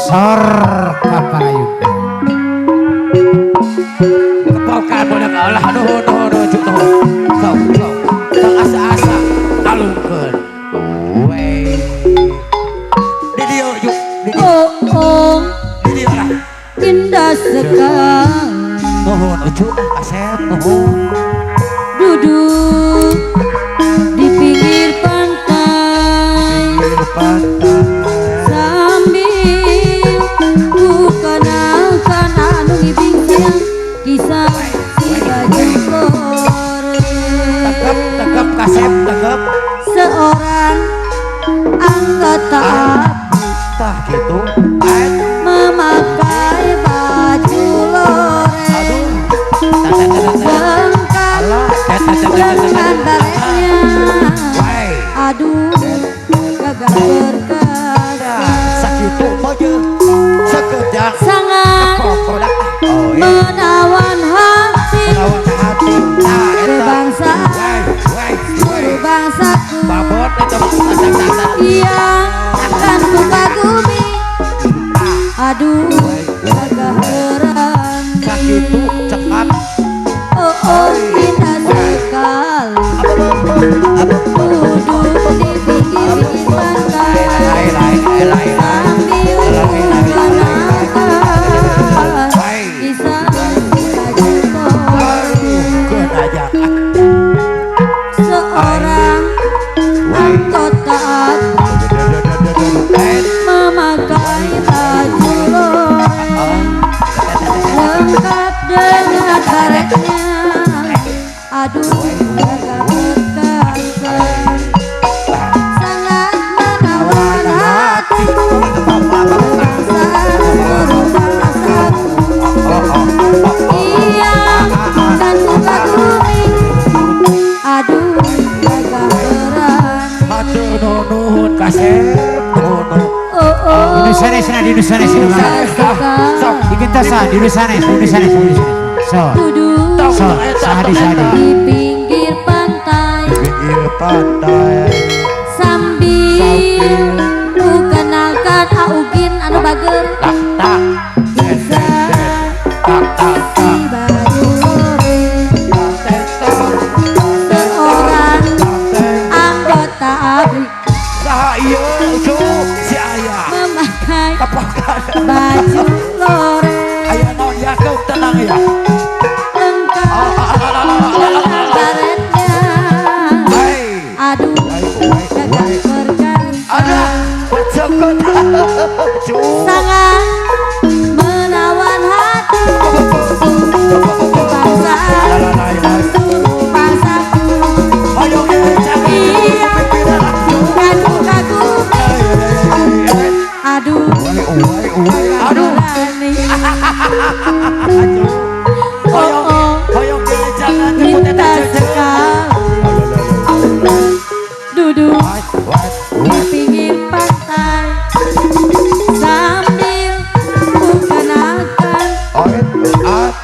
Sor Kaparayuda kepokan bodak Allah nuhun cuk nuhun sok asa-asa alungkeun we di dieu yuk di dieu lah indah sekali nuhun cuk Asep nuhun duduk di pinggir pantai sambil bukan anu ngibingkeun kisah si baju lore tegep Kasep tegep seorang anggota tah gitu memakai baju lore lengkap dengan baretnya aduh gagal berkasa sakitu moje sekedar sangat menawan hati sebangsa bangsaku babot itu yang akan kukagumi aduh gagal berani sakitu cepat oh indah sekali duduk di pinggir pantai sambil mengenangkan kisah baju lore seorang anggota memakai baju lore lengkap dengan baretnya aduh gagal berkasa sangat menawan hati bangsa seluruh bangsaku yang akan kukagumi aduh gagal berani hatur nuhun Kasep nuhun oh di sana sok kita sah di sana so duduk sahadi di pinggir pantai sambil kukenalkan augin anu bager kisah si baju lore seorang anggota ABRI si ayah memakai kepokan baju lore ayah naon ya kau tenang ya lengkap dengan baretnya aduh gagal berkasa sangat menawan hati bangsa seluruh bangsaku iya bukan kagumi aduh berani minta sekali duduk di pinggir pantai sambil kukenalkan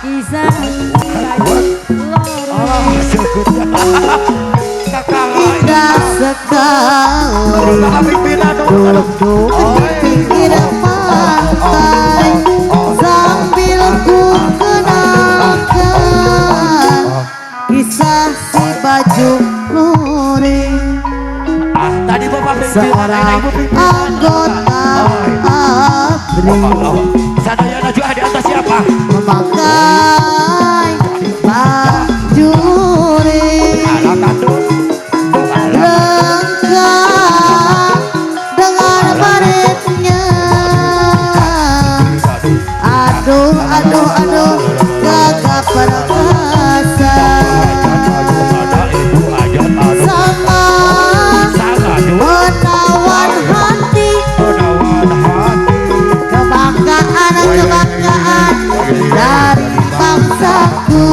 kisah baju lore indah sekali duduk di pinggir pantai sambil kukenalkan kisah si baju lore tadi bapak seorang anggota ABRI sadayana juga di atas siapa memakai baju lore lengkap dengan baretnya aduh gagap berkasa bangsaku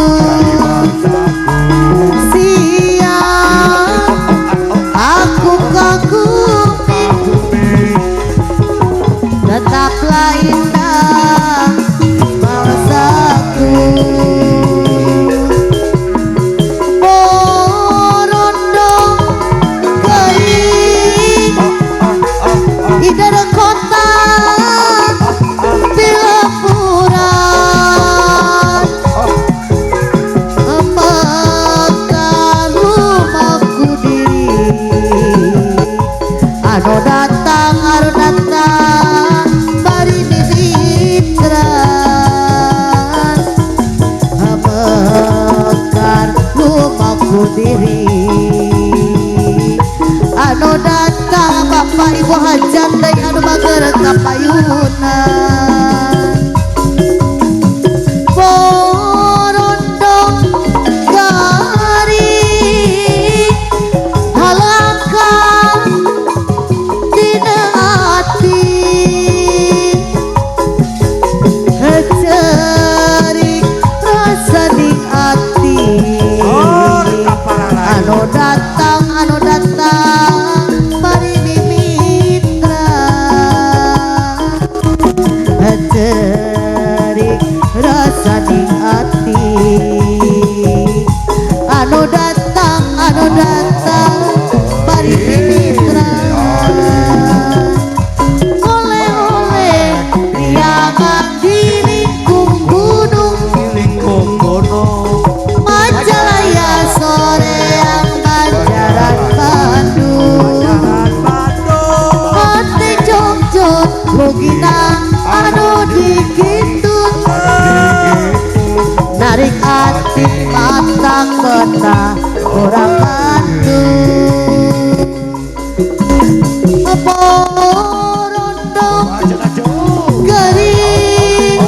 siang aku kagumi tetaplah indah bangsaku Borondo kering idara kota Pilapuran mekar rumahku diri anu datang bari mimitra mekar rumahku diri anu datang bapak ibu hajat dan anu mager kapayunan Borondo garing halangkah dina ati cerik rasa di ati anu datang mari mimitra cerik rasa di ati anu datang mari mimitra oleh-oleh riangan diri gunung Majalaya soreang Banjaran Bandung Hati Jogjot Logina anu dikitut narik hati mata kota orang Bandung Borondo gering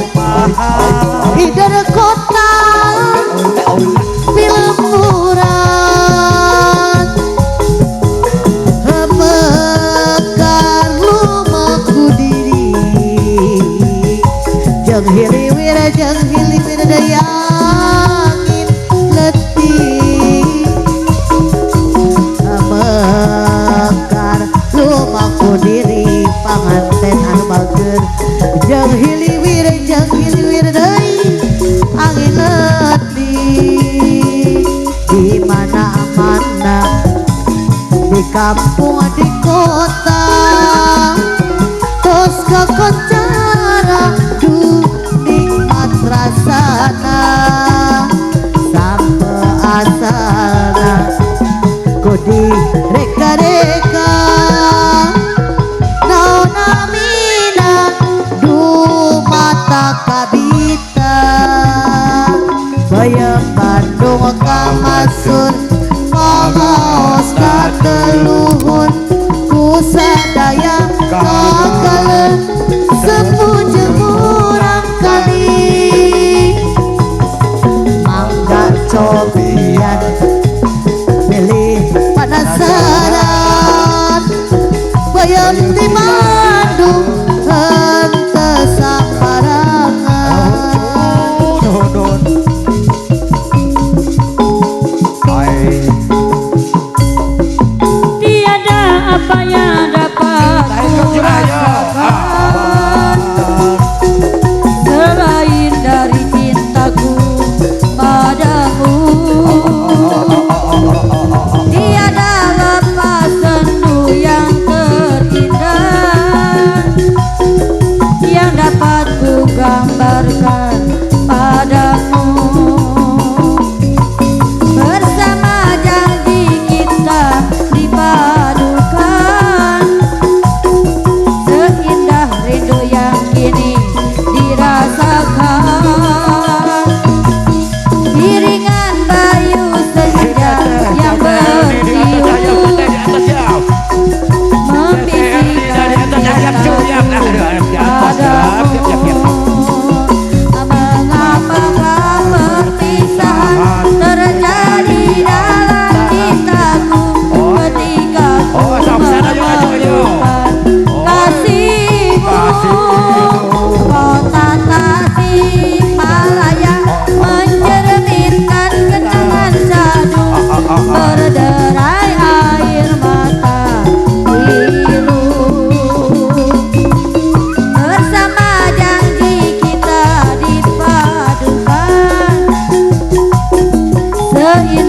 idara kota Pilapuran mekar rumahku diri jeung hiliwir dayangin letih mekar rumahku diri panganten anu bager jeung hiliwir deui angin letih di mana-mana di kampung di kota tos kakoncara nikmat rasana sampe asalna kodi reka-reka naonamina du mata kabita bayang Bandung kamasur maos kateluhun ku sadaya kagalen sepujeng murang kali mangga cobian pilih panasaran bayang di Bandung hente samparangan tiada apa yang dapat ku rasakan selain dari cintaku padamu. Tiada lepas sendu yang terindah la